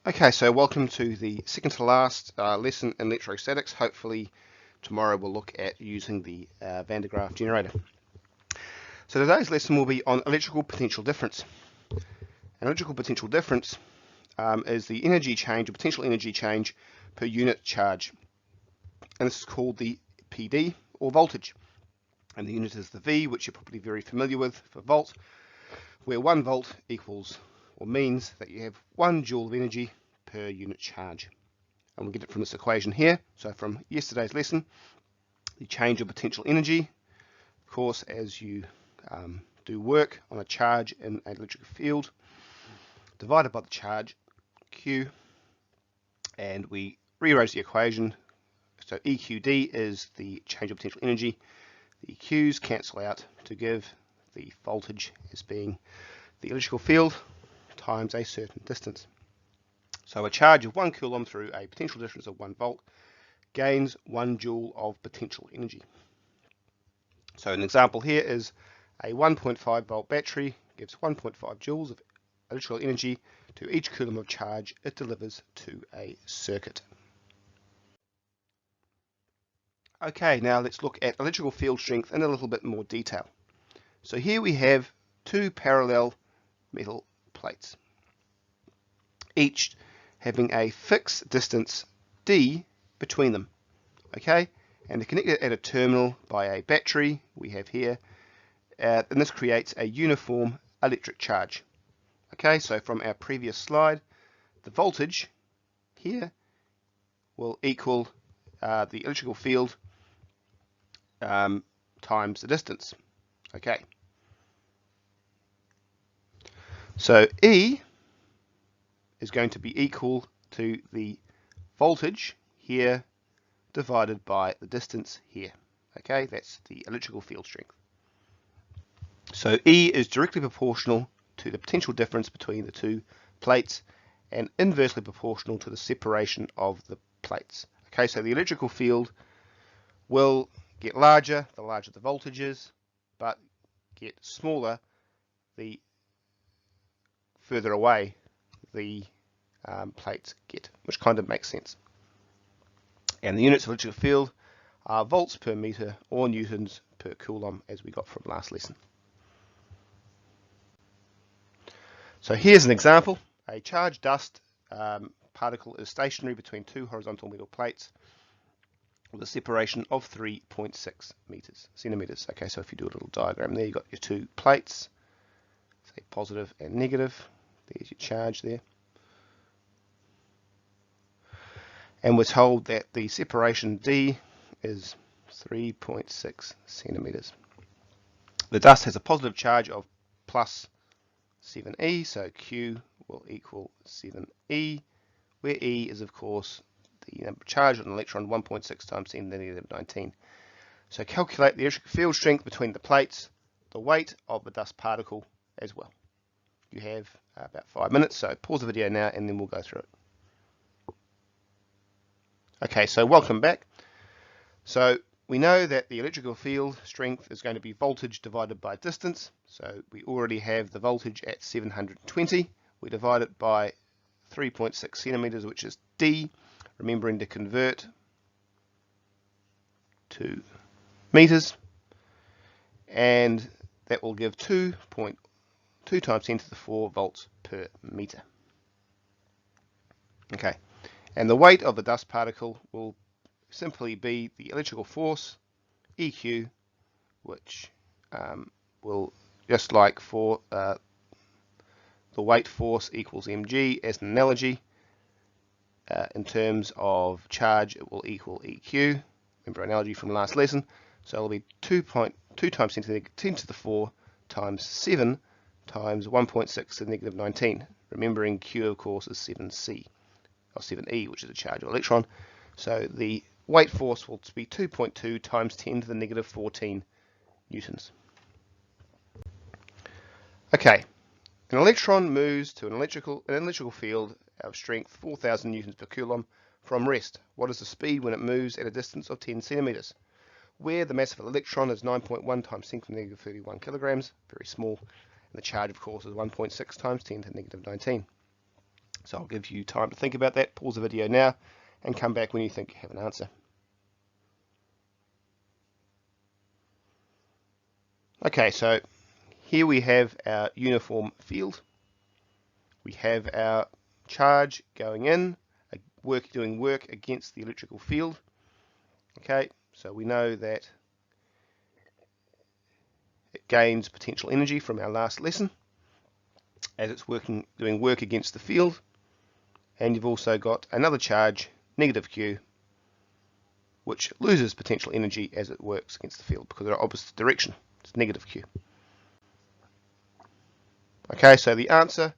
Okay, so welcome to the second to last lesson in electrostatics. Hopefully tomorrow we'll look at using the Van de Graaff generator. So today's lesson will be on electrical potential difference. And electrical potential difference is the energy change, or potential energy change per unit charge. And this is called the PD, or voltage. And the unit is the V, which you're probably very familiar with for volt, where 1 volt equals or means that you have 1 joule of energy per unit charge. And we'll get it from this equation here. So from yesterday's lesson, the change of potential energy, of course, as you do work on a charge in an electric field, divided by the charge, Q, and we rearrange the equation. So EQD is the change of potential energy. The Q's cancel out to give the voltage as being the electrical field times a certain distance. So a charge of 1 coulomb through a potential difference of 1 volt gains 1 joule of potential energy. So an example here is a 1.5 volt battery gives 1.5 joules of electrical energy to each coulomb of charge it delivers to a circuit. Okay, now let's look at electrical field strength in a little bit more detail. So here we have 2 parallel metal plates, each having a fixed distance d between them. Okay, and they're connected at a terminal by a battery we have here, and this creates a uniform electric charge. Okay, so from our previous slide, the voltage here will equal the electrical field times the distance. Okay, so E is going to be equal to the voltage here divided by the distance here. Okay, that's the electrical field strength. So E is directly proportional to the potential difference between the 2 plates and inversely proportional to the separation of the plates. Okay, so the electrical field will get larger the larger the voltage is, but get smaller the further away the plates get, which kind of makes sense. And the units of electrical field are volts per meter or newtons per coulomb, as we got from last lesson. So here's an example. A charged dust particle is stationary between 2 horizontal metal plates with a separation of 3.6 centimeters. Okay, so if you do a little diagram there, you've got your 2 plates, say positive and negative. There's your charge there. And we're told that the separation D is 3.6 centimeters. The dust has a positive charge of plus 7e, so Q will equal 7e, where E is, of course, the number of charge on an electron, 1.6 times 10 to the negative 19. So calculate the electric field strength between the plates, the weight of the dust particle as well. You have about 5 minutes, so pause the video now and then we'll go through it. Okay, so welcome back. So we know that the electrical field strength is going to be voltage divided by distance. So we already have the voltage at 720. We divide it by 3.6 centimeters, which is D, remembering to convert to meters, and that will give 2.2 times 10 to the 4 volts per meter. Okay. And the weight of the dust particle will simply be the electrical force, EQ, which will, just like for the weight force equals mg as an analogy, in terms of charge it will equal EQ. Remember our analogy from last lesson. So it will be 2.2 times 10 to the 4 times 7 times 1.6 to the negative 19. Remembering Q, of course, is 7c. Or 7e, which is a charge of electron. So the weight force will be 2.2 times 10 to the negative 14 newtons. Okay, an electron moves to an electrical field of strength 4,000 newtons per coulomb from rest. What is the speed when it moves at a distance of 10 centimeters? Where the mass of an electron is 9.1 times 10 to the negative 31 kilograms, very small, and the charge, of course, is 1.6 times 10 to the negative 19. So I'll give you time to think about that. Pause the video now and come back when you think you have an answer. Okay, so here we have our uniform field. We have our charge going in, doing work against the electrical field. Okay, so we know that it gains potential energy from our last lesson as it's doing work against the field. And you've also got another charge, negative Q, which loses potential energy as it works against the field because they're opposite direction. It's negative Q. Okay, so the answer,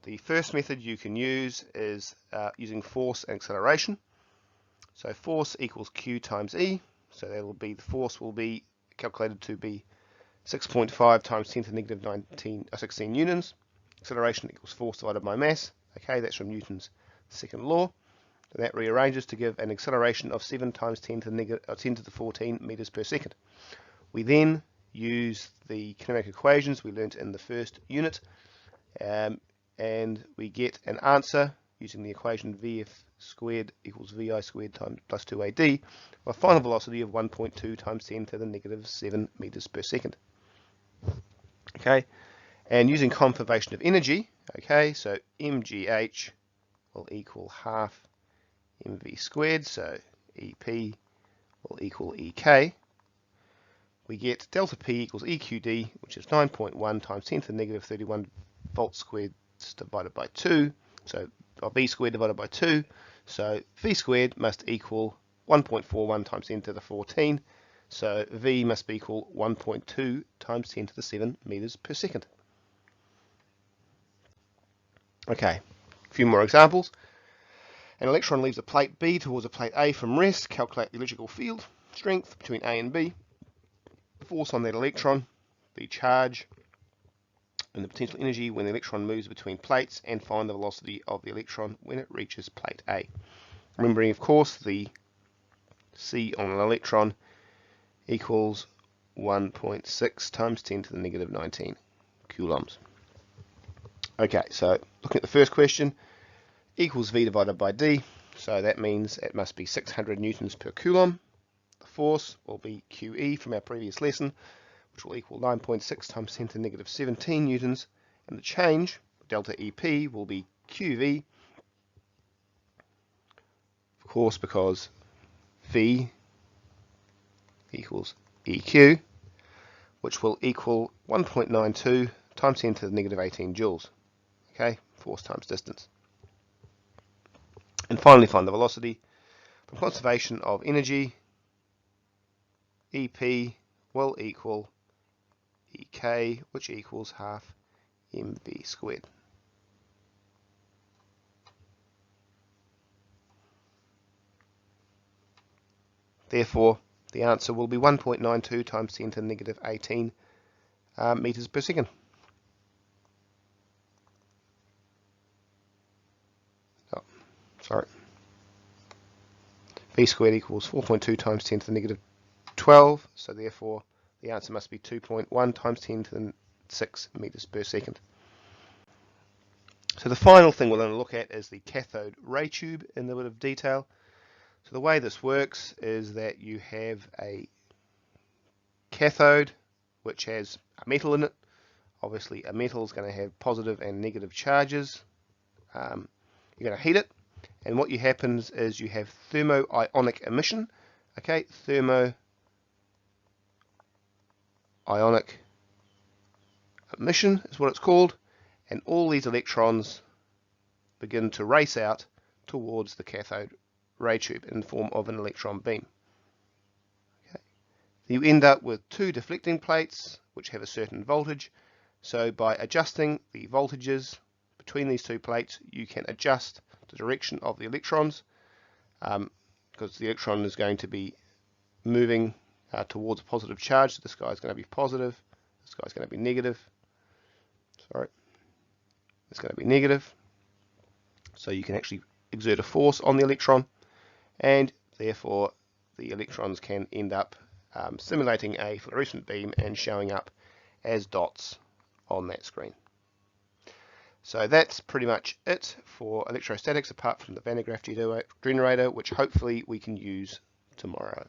the first method you can use is using force and acceleration. So force equals Q times E. So that will be, the force will be calculated to be 6.5 times 10 to the negative 16 newtons. Acceleration equals force divided by mass. Okay, that's from Newton's second law. So that rearranges to give an acceleration of 7 times 10 to the 14 meters per second. We then use the kinematic equations we learnt in the first unit, and we get an answer using the equation Vf squared equals Vi squared times plus 2AD, a final velocity of 1.2 times 10 to the negative 7 meters per second. Okay, and using conservation of energy, okay, so mgh will equal half mv squared, so EP will equal EK. We get delta P equals EQD, which is 9.1 times 10 to the negative 31 volts squared divided by 2, so B squared divided by 2, so V squared must equal 1.41 times 10 to the 14, so V must be equal 1.2 times 10 to the 7 meters per second. Okay, a few more examples. An electron leaves a plate B towards a plate A from rest. Calculate the electrical field strength between A and B, force on that electron, the charge, and the potential energy when the electron moves between plates, and find the velocity of the electron when it reaches plate A. Remembering, of course, the C on an electron equals 1.6 times 10 to the negative 19 coulombs. Okay, so looking at the first question, equals V divided by D, so that means it must be 600 newtons per coulomb. The force will be QE from our previous lesson, which will equal 9.6 times 10 to the negative 17 newtons, and the change, delta EP, will be QV, of course, because V equals EQ, which will equal 1.92 times 10 to the negative 18 joules. Okay, force times distance. And finally, find the velocity. From conservation of energy, EP will equal EK, which equals half mv squared. Therefore, the answer will be 1.92 times 10 to the negative 18 meters per second. Oh, sorry. V squared equals 4.2 times 10 to the negative 12, so therefore the answer must be 2.1 times 10 to the 6 meters per second. So the final thing we're going to look at is the cathode ray tube in a bit of detail. So the way this works is that you have a cathode which has a metal in it. Obviously a metal is going to have positive and negative charges. You're going to heat it, and what happens is you have thermo-ionic emission. Okay, thermo-ionic emission is what it's called, and all these electrons begin to race out towards the cathode ray tube in the form of an electron beam. Okay. You end up with two deflecting plates which have a certain voltage, so by adjusting the voltages between these two plates you can adjust the direction of the electrons, because the electron is going to be moving towards a positive charge. So this guy is going to be positive, this guy is going to be negative. Sorry, it's going to be negative. So you can actually exert a force on the electron, and therefore the electrons can end up simulating a fluorescent beam and showing up as dots on that screen. So that's pretty much it for electrostatics, apart from the Van de Graaff generator, which hopefully we can use tomorrow.